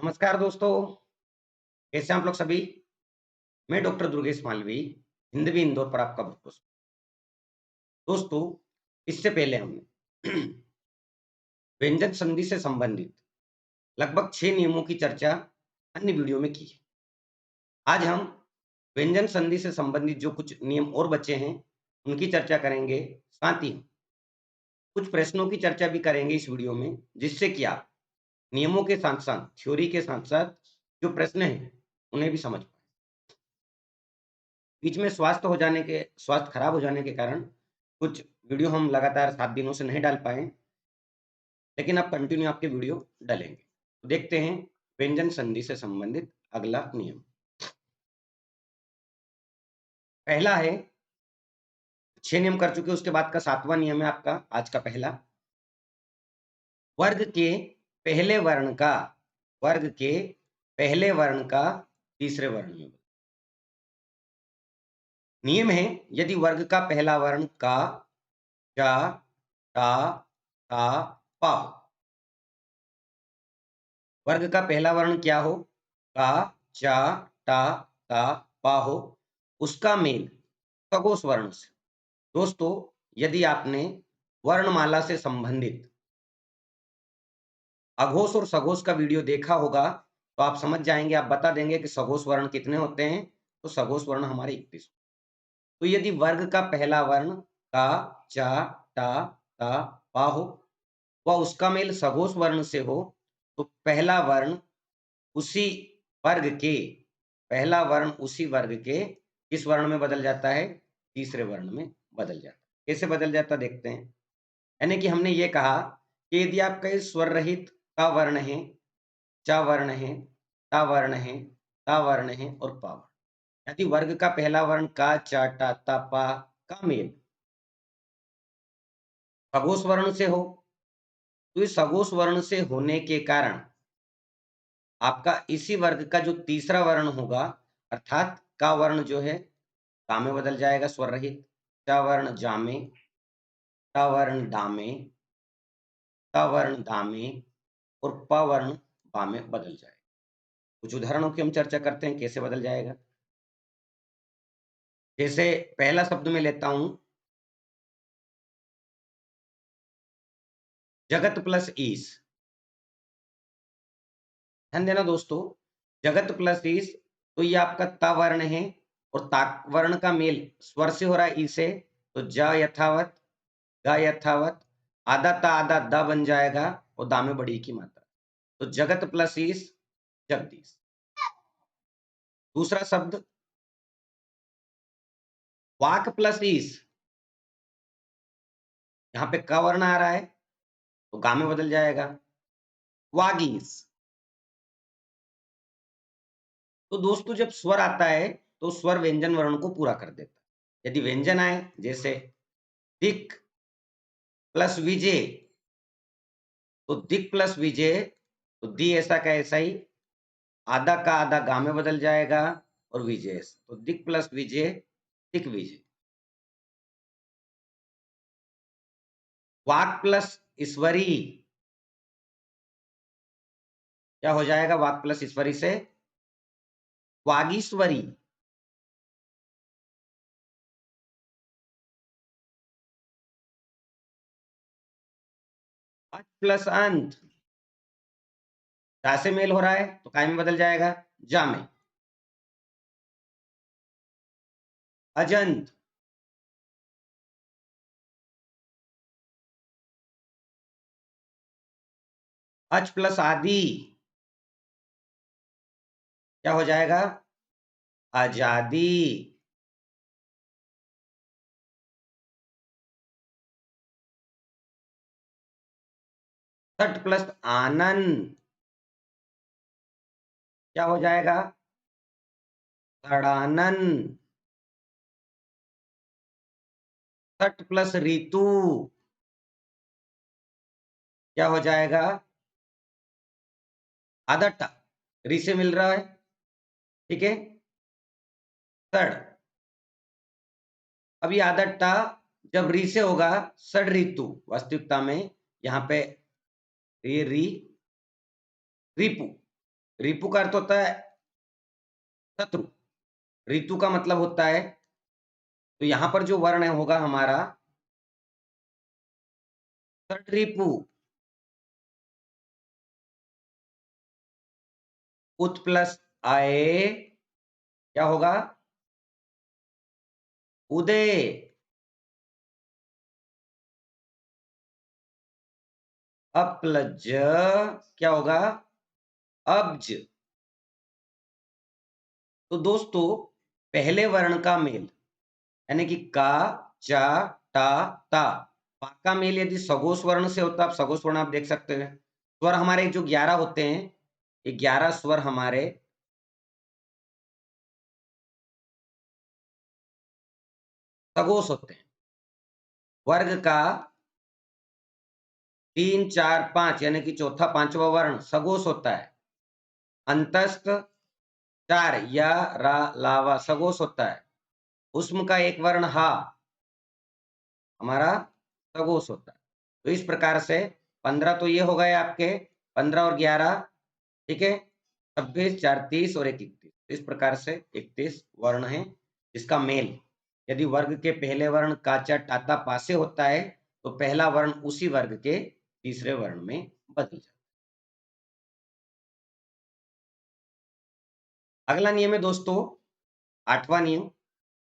नमस्कार दोस्तों, कैसे हैं आप लोग सभी? मैं डॉक्टर दुर्गेश मालवी, हिंदवी इंदौर पर आपका बहुत-बहुत दोस्तों, इससे पहले हमने व्यंजन संधि से संबंधित लगभग 6 नियमों की चर्चा अन्य वीडियो में की है। आज हम व्यंजन संधि से संबंधित जो कुछ नियम और बचे हैं, उनकी चर्चा करेंगे। साथ ही हम कुछ प्रश्नों की चर्चा भी करेंगे इस वीडियो में, जिससे कि आप नियमों के साथ-साथ, थ्योरी के साथ-साथ जो प्रश्न हैं, उन्हें भी समझ पाएँ। बीच में स्वास्थ्य खराब हो जाने के कारण कुछ वीडियो हम लगातार 7 दिनों से नहीं डाल पाए, लेकिन अब कंटिन्यू आपके वीडियो डलेंगे। तो देखते हैं व्यंजन संधि से संबंधित अगला नियम। पहला है 6 नियम कर चुके, उसके बाद का 7वां नियम है आपका आज का पहला। वर्ग के पहले वर्ण का वर्ग के पहले वर्ण का तीसरे वर्ण में। नियम है यदि वर्ग का पहला वर्ण का, चा, टा, ता, पा हो। वर्ग का पहला वर्ण क्या हो? का, चा, टा, ता, पा हो, उसका मेल सगोश वर्ण से। दोस्तों, यदि आपने वर्णमाला से संबंधित अघोष और सघोष का वीडियो देखा होगा, तो आप समझ जाएंगे, आप बता देंगे कि सघोष वर्ण कितने होते हैं। तो सघोष वर्ण हमारे 21। तो यदि वर्ग का पहला वर्ण का, चा, टा, ता, पा हो, वह उसका मेल सघोष वर्ण से हो, तो पहला वर्ण उसी वर्ग के पहला वर्ण उसी वर्ग के किस वर्ण में बदल जाता है? तीसरे वर्ण में बदल जाता है। कैसे बदल जाता है देखते हैं। यानी कि हमने ये कहा कि यदि आपका ये स्वर रहित का वर्ण है, च वर्ण है, ता वर्ण है, ता वर्ण है और पा वर्ण। यदि वर्ग का पहला वर्ण का, चा, टा, ता, पा का मेल सघोष वर्ण से हो, तो इस सघोष वर्ण से होने के कारण आपका इसी वर्ग का जो तीसरा वर्ण होगा, अर्थात का वर्ण जो है का में बदल जाएगा, स्वर रहित। च वर्ण जा में, ट वर्ण डा में, त वर्ण दा में और प वर्ण बा में बदल जाएगा। कुछ उदाहरणों की हम चर्चा करते हैं कैसे बदल जाएगा। जैसे पहला शब्द मैं लेता हूं, जगत प्लस ईस। ध्यान देना दोस्तों, जगत प्लस ईस, तो ये आपका ता वर्ण है और ता वर्ण का मेल स्वर से हो रहा है ई से, तो ज यथावत, ग यथावत, आधा ता आधा द बन जाएगा और दा में बड़ी की मात्रा। तो जगत प्लस ईस, जगदीश। दूसरा शब्द वाक प्लस ईस। यहाँ पे क वर्ण आ रहा है तो गा में बदल जाएगा, वागीस। तो दोस्तों, जब स्वर आता है तो स्वर व्यंजन वर्ण को पूरा कर देता है। यदि व्यंजन आए, जैसे दिक प्लस विजय, तो दिक प्लस विजय, तो दी ऐसा का ऐसा ही, आधा का आधा गा में बदल जाएगा और विजय, तो दिक प्लस विजय, दिक विजय। वाक प्लस ईश्वरी, क्या हो जाएगा? वाक प्लस ईश्वरी से वागीश्वरी। अच प्लस अंत, जा से मेल हो रहा है तो काय में बदल जाएगा, जा में। अजंत, अच प्लस आदि, क्या हो जाएगा? आजादी। सट प्लस आनंद, क्या हो जाएगा? सड़ानंद। सट प्लस ऋतु, क्या हो जाएगा? आदट्टा, री से मिल रहा है, ठीक है। सड़, अब ये आदट्टा जब री से होगा, सड़ ऋतु, वास्तविकता में यहाँ पे ये री रिपु, रिपु का अर्थ होता है शत्रु, ऋतु का मतलब होता है, तो यहाँ पर जो वर्ण होगा हमारा षड्रिपु। उत प्लस आए क्या होगा? उदय। अप प्लस ज क्या होगा? अब्ज। तो दोस्तों पहले वर्ण का मेल यानी कि का, चा, टा, ता, पा का मेल यदि सघोष वर्ण से होता, आप सघोष वर्ण आप देख सकते हैं। स्वर हमारे जो 11 होते हैं, ये 11 स्वर हमारे सघोष होते हैं। वर्ग का 3, 4, 5 यानी कि चौथा पांचवा वर्ण सघोष होता है। अंतस्थ 4 या रा लावा सघोष होता है। उष्म का एक वर्ण हा हमारा सघोष होता है। तो इस प्रकार से 15 तो ये हो गए आपके, 15 और 11 ठीक है, 26, 4, 30 और 1, 31। इस प्रकार से 31 वर्ण है जिसका मेल यदि वर्ग के पहले वर्ण काचा टाता पासे होता है तो पहला वर्ण उसी वर्ग के तीसरे वर्ण में बदल जाता है। अगला नियम है दोस्तों 8वां नियम,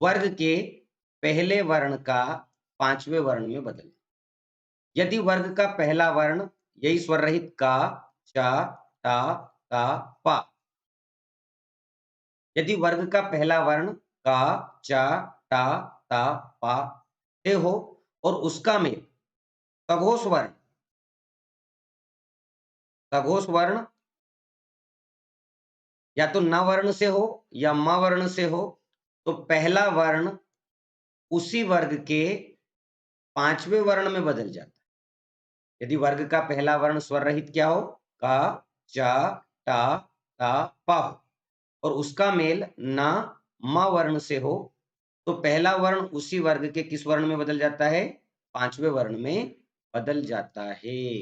वर्ग के पहले वर्ण का 5वें वर्ण में बदल। यदि वर्ग का पहला वर्ण यही स्वर रहित का, चा, टा, ता, पा, यदि वर्ग का पहला वर्ण का, चा, टा, ता, पा से हो और उसका मेल सघोष वर्ण, सघोष वर्ण या तो न वर्ण से हो या म वर्ण से हो, तो पहला वर्ण उसी वर्ग के 5वें वर्ण में बदल जाता है। यदि वर्ग का पहला वर्ण स्वर रहित क्या हो? का, चा, टा, ता, पा हो और उसका मेल न म वर्ण से हो, तो पहला वर्ण उसी वर्ग के किस वर्ण में बदल जाता है? 5वें वर्ण में बदल जाता है।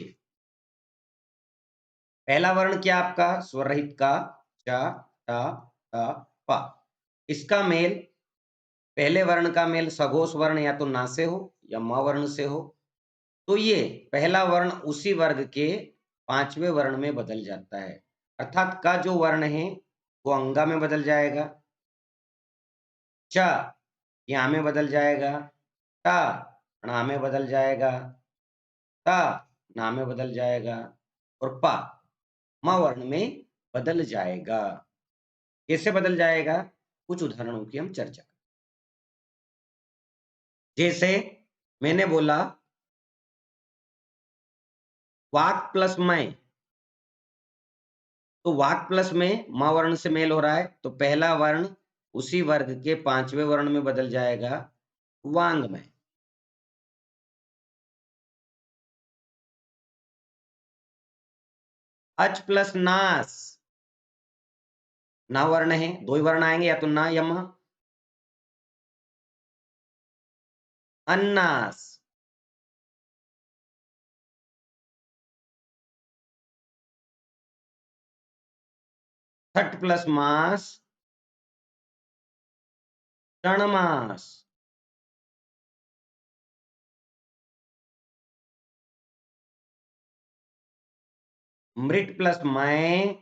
पहला वर्ण क्या आपका? स्वर रहित का, चा, टा, ता, पा। इसका मेल, पहले वर्ण का मेल सघोष वर्ण या तो ना से हो या म वर्ण से हो, तो ये पहला वर्ण उसी वर्ग के 5वें वर्ण में बदल जाता है। अर्थात का जो वर्ण है वो अंगा में बदल जाएगा, च या में बदल जाएगा, टा णा में बदल जाएगा, ता ना में बदल जाएगा और पा म वर्ण में बदल जाएगा। कैसे बदल जाएगा? कुछ उदाहरणों की हम चर्चा करें। जैसे मैंने बोला वाक प्लस मैं, तो वाक प्लस में म वर्ण से मेल हो रहा है, तो पहला वर्ण उसी वर्ग के 5वें वर्ण में बदल जाएगा, वांग में। अच प्लस नास, ना वर्ण है, दो ही वर्ण आएंगे या तो ना या म। अन्नास, छठ प्लस मास, षणमास। मृत प्लस मैं,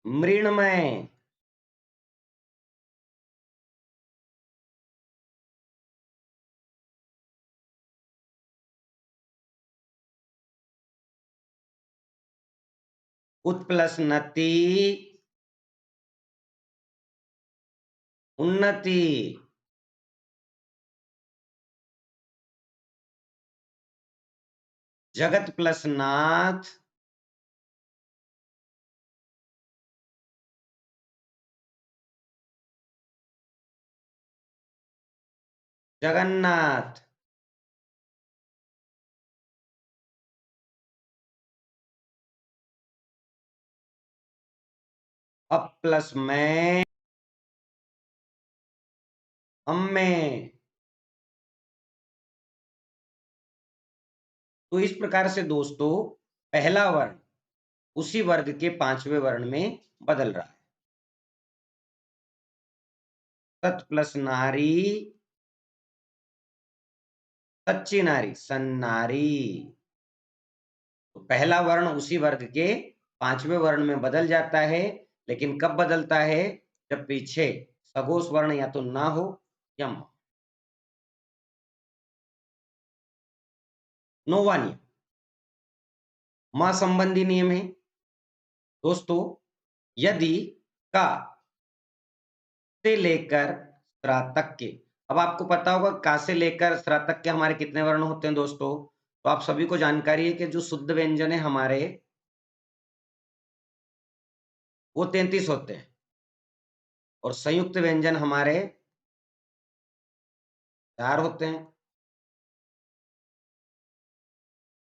मृणमय। उत प्लस नति, उन्नति। जगत प्लस नाथ, जगन्नाथ। अप प्लस मैं, अम्मे। तो इस प्रकार से दोस्तों पहला वर्ण उसी वर्ग के 5वें वर्ण में बदल रहा है। सत प्लस नारी, सच्ची नारी, सन्नारी। तो पहला वर्ण उसी वर्ग के 5वें वर्ण में बदल जाता है, लेकिन कब बदलता है? जब पीछे सघोष वर्ण या तो ना हो या म। 9वां नियम मां संबंधी नियम है दोस्तों। यदि का से लेकर स्रा तक के, अब आपको पता होगा का से लेकर स्रा तक के हमारे कितने वर्ण होते हैं दोस्तों? तो आप सभी को जानकारी है कि जो शुद्ध व्यंजन है हमारे वो 33 होते हैं और संयुक्त व्यंजन हमारे 4 होते हैं।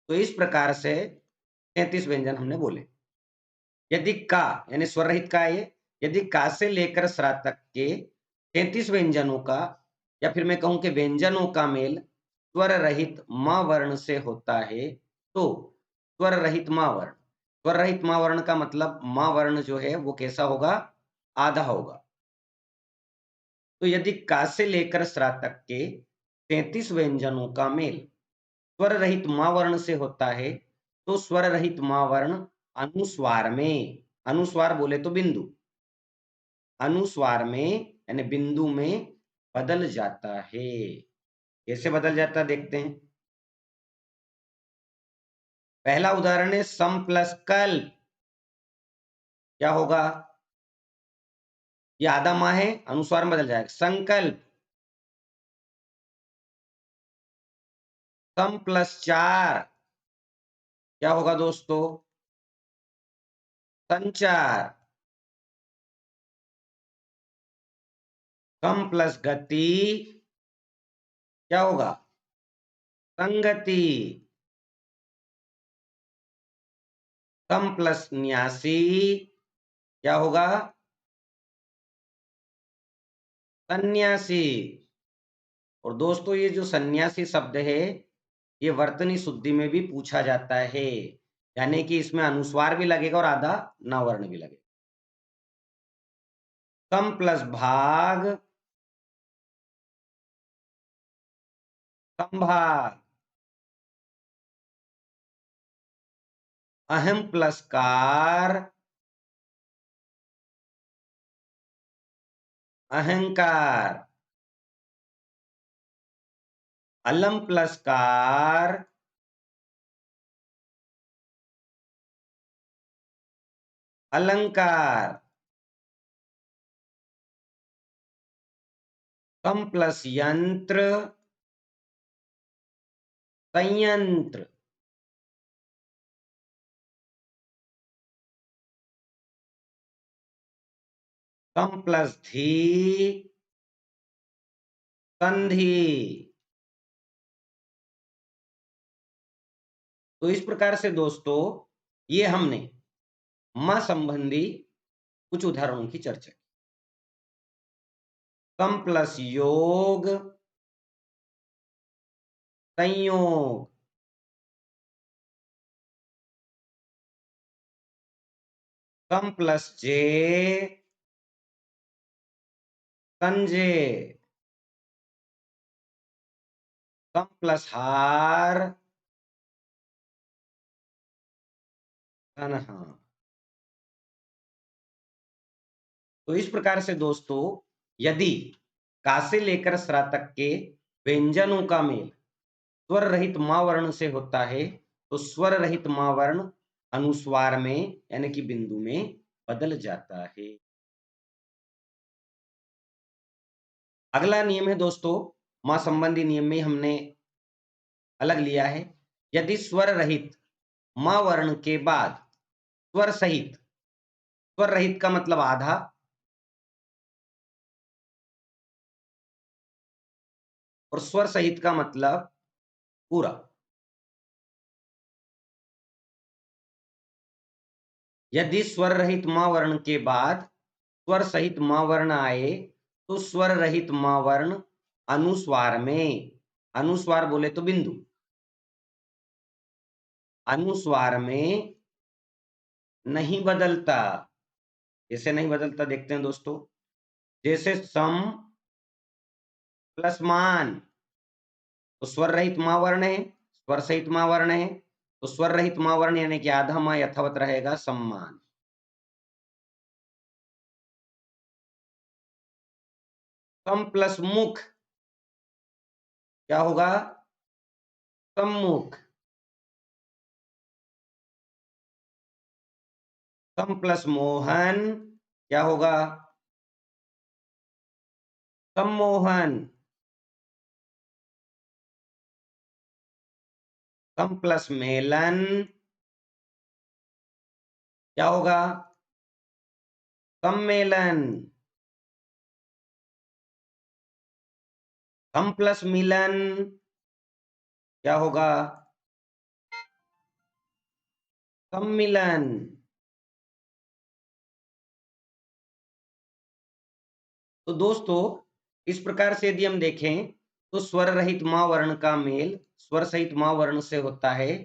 तो इस प्रकार से 33 व्यंजन हमने बोले। यदि का यानी स्वर रहित का है, यदि का से लेकर स्रा तक के 33 व्यंजनों का, या फिर मैं कहूं कि व्यंजनों का मेल स्वर रहित म वर्ण से होता है, तो स्वर रहित म वर्ण, स्वर रहित म वर्ण का मतलब म वर्ण जो है वो कैसा होगा? आधा होगा। तो यदि का से लेकर स्रा तक के 33 व्यंजनों का मेल स्वर रहित मां वर्ण से होता है, तो स्वर रहित मां वर्ण अनुस्वार में, अनुस्वार बोले तो बिंदु, अनुस्वार में यानी बिंदु में बदल जाता है। कैसे बदल जाता है देखते हैं। पहला उदाहरण है सम प्लस कल। क्या होगा? ये आधा माह है, अनुस्वार में बदल जाएगा संकल्प। सम प्लस 4 क्या होगा दोस्तों? संचार। कम प्लस गति क्या होगा? संगति। सम प्लस 89 क्या होगा? सन्यासी। और दोस्तों ये जो सन्यासी शब्द है ये वर्तनी शुद्धि में भी पूछा जाता है, यानी कि इसमें अनुस्वार भी लगेगा और आधा नावर्ण भी लगेगा। सम प्लस भाग, संभाग। अहम प्लस कार, अहंकार। अलम प्लस कार, अलंकार। सम प्लस यंत्र, संयंत्र। सम प्लस धी, संधि। तो इस प्रकार से दोस्तों ये हमने मां संबंधी कुछ उदाहरणों की चर्चा की। सम प्लस योग, संयोग। सम प्लस जे, संजय। सम प्लस हार, सनहा। तो इस प्रकार से दोस्तों यदि का से लेकर स्रा तक के व्यंजनों का मेल स्वर रहित मां वर्ण से होता है, तो स्वर रहित मां वर्ण अनुस्वार में यानी कि बिंदु में बदल जाता है। अगला नियम है दोस्तों, मां संबंधी नियम में हमने अलग लिया है। यदि स्वर रहित मां वर्ण के बाद स्वर सहित, स्वर रहित का मतलब आधा, और स्वर सहित का मतलब पूरा। यदि स्वर रहित मां वर्ण के बाद स्वर सहित मां वर्ण आए, तो स्वर रहित मां वर्ण अनुस्वार में, अनुस्वार बोले तो बिंदु, अनुस्वार में नहीं बदलता। कैसे नहीं बदलता देखते हैं दोस्तों। जैसे सम प्लस मान, तो स्वर रहित माँ वर्ण है, स्वर सहित माँ वर्ण है, तो स्वर रहित माँ वर्ण यानी कि आधा माँ यथावत रहेगा सम्मान। सम प्लस मुख क्या होगा? सम्मुख। सम प्लस मोहन क्या होगा? सम्मोहन। सम प्लस मेलन क्या होगा? सम्मेलन। सम प्लस मिलन क्या होगा? सम्मिलन। तो दोस्तों इस प्रकार से यदि हम देखें तो स्वर रहित माँ वर्ण का मेल स्वर सहित माँ वर्ण से होता है,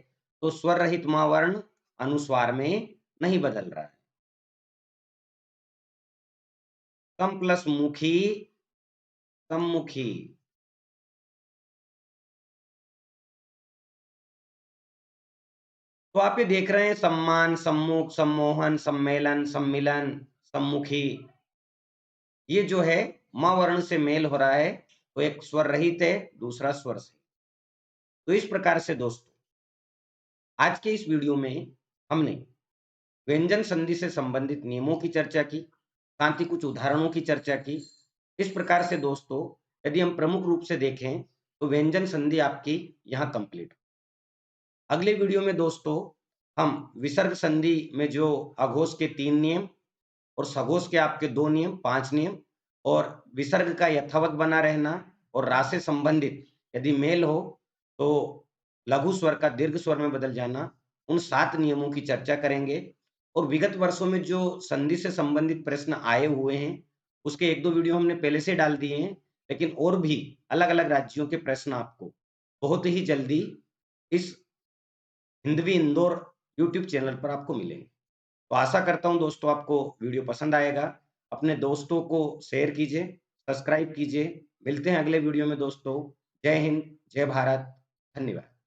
तो स्वर रहित माँ वर्ण अनुस्वार में नहीं बदल रहा है। सम प्लस मुखी सम्मुखी। तो आप ये देख रहे हैं सम्मान, सम्मुख, सम्मोहन, सम्मेलन, सम्मिलन, सम्मुखी, ये जो है माँ वर्ण से मेल हो रहा है, तो एक स्वर रहित है, दूसरा स्वर से। तो इस प्रकार से दोस्तों आज के इस वीडियो में हमने व्यंजन संधि से संबंधित नियमों की चर्चा की, साथ ही कुछ उदाहरणों की चर्चा की। इस प्रकार से दोस्तों यदि हम प्रमुख रूप से देखें तो व्यंजन संधि आपकी यहाँ कंप्लीट। अगले वीडियो में दोस्तों हम विसर्ग संधि में जो अघोष के 3 नियम और सघोष के आपके 2 नियम 5 नियम और विसर्ग का यथावत बना रहना और रा से संबंधित यदि मेल हो तो लघु स्वर का दीर्घ स्वर में बदल जाना, उन 7 नियमों की चर्चा करेंगे। और विगत वर्षों में जो संधि से संबंधित प्रश्न आए हुए हैं उसके 1-2 वीडियो हमने पहले से डाल दिए हैं, लेकिन और भी अलग-अलग राज्यों के प्रश्न आपको बहुत ही जल्दी इस हिंदवी इंदौर यूट्यूब चैनल पर आपको मिलेंगे। तो आशा करता हूँ दोस्तों आपको वीडियो पसंद आएगा। अपने दोस्तों को शेयर कीजिए, सब्सक्राइब कीजिए। मिलते हैं अगले वीडियो में दोस्तों। जय हिंद, जय भारत, धन्यवाद।